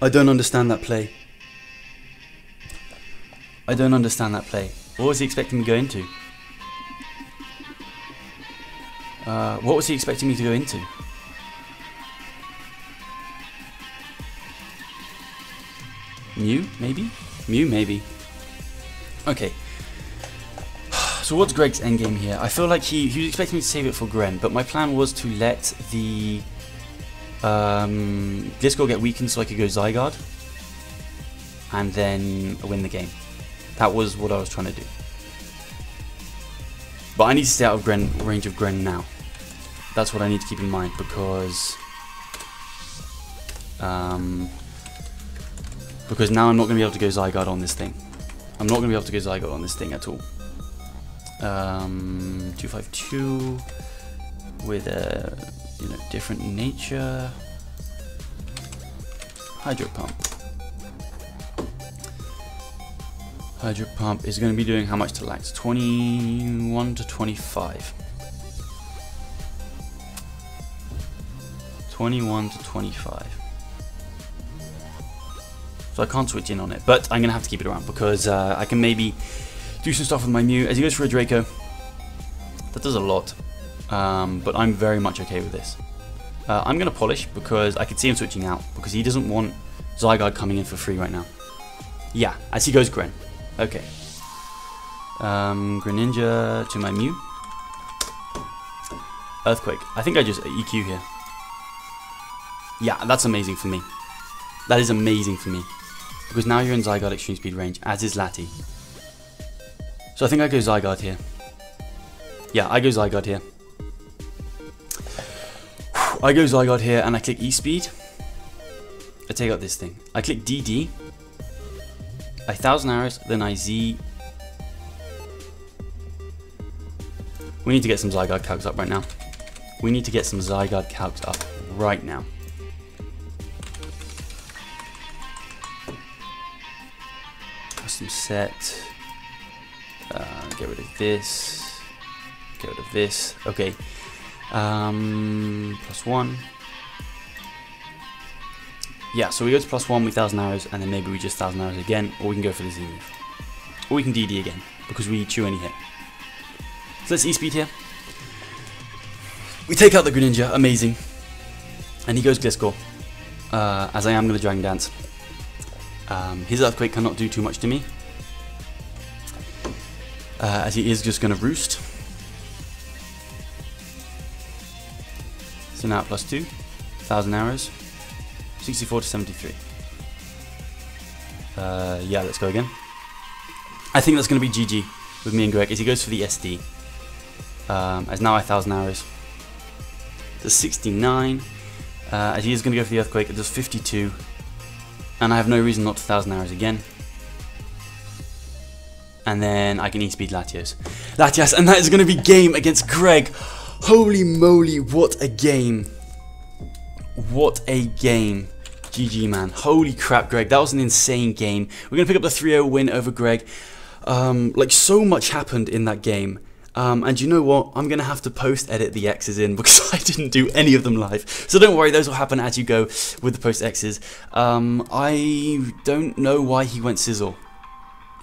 I don't understand that play. I don't understand that play. What was he expecting me to go into? What was he expecting me to go into? Mew, maybe? Mew, maybe. Okay. So what's Greg's endgame here? I feel like he was expecting me to save it for Gren, but my plan was to let the Gliscor get weakened so I could go Zygarde and then win the game. That was what I was trying to do. But I need to stay out of range of Gren now. That's what I need to keep in mind, because now I'm not going to be able to go Zygarde on this thing. I'm not going to be able to go Zygarde on this thing at all. 252 with a different nature. Hydro Pump. Hydro Pump is going to be doing how much to Lax? 21 to 25. 21 to 25. so I can't switch in on it. But I'm going to have to keep it around because I can maybe do some stuff with my Mew. As he goes for a Draco, that does a lot, but I'm very much okay with this. I'm going to Polish because I can see him switching out because he doesn't want Zygarde coming in for free right now. Yeah, as he goes Gren. Okay. Greninja to my Mew. Earthquake. I think I just EQ here. Yeah, that's amazing for me. That is amazing for me. Because now you're in Zygarde Extreme Speed range, as is Lati. So I think I go Zygarde here. Yeah, I go Zygarde here. I go Zygarde here and I click E-Speed. I take out this thing. I click DD. I 1000 arrows, then I Z. We need to get some Zygarde calcs up right now. We need to get some Zygarde calcs up right now. Custom set. Get rid of this. Get rid of this. Okay. +1. Yeah, so we go to +1 with 1000 arrows, and then maybe we just 1000 arrows again, or we can go for the Z move. Or we can DD again, because we chew any hit. So let's E-Speed here. We take out the Greninja, amazing. And he goes Gliscor, as I am going to Dragon Dance. His Earthquake cannot do too much to me, as he is just going to Roost. So now at +2, 1000 arrows, 64 to 73. Yeah, let's go again. I think that's going to be GG with me and Greg as he goes for the SD. As now I 1000 arrows. Does 69. As he is going to go for the Earthquake, it does 52. And I have no reason not to 1000 arrows again. And then I can E-Speed Latios. Latias, and that is going to be game against Greg. Holy moly, what a game. What a game. GG, man. Holy crap, Greg. That was an insane game. We're going to pick up the 3-0 win over Greg. Like, so much happened in that game. And you know what? I'm going to have to post-edit the X's in because I didn't do any of them live. So don't worry, those will happen as you go with the post-X's. I don't know why he went Sizzle.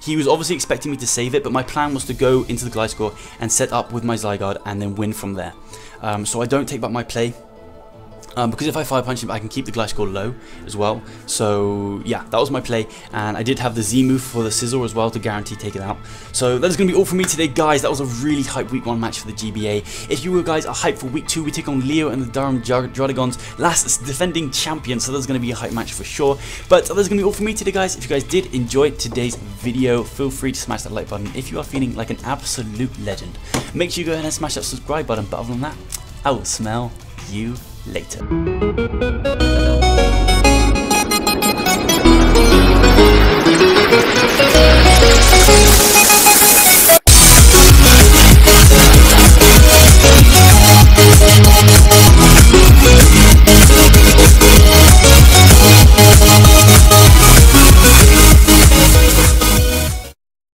He was obviously expecting me to save it, but my plan was to go into the Gliscor and set up with my Zygarde and then win from there. So I don't take back my play. Because if I Fire Punch him, I can keep the Gliscor low as well. So yeah, that was my play, and I did have the Z move for the Sizzle as well to guarantee take it out. So that is going to be all from me today, guys. That was a really hype week 1 match for the GBA. If you guys are hyped for week 2, we take on Leo and the Durham Druddigons, last defending champion. So there's going to be a hype match for sure. But that's going to be all from me today, guys. If you guys did enjoy today's video, feel free to smash that like button if you are feeling like an absolute legend. Make sure you go ahead and smash that subscribe button. But other than that, I will smell you later.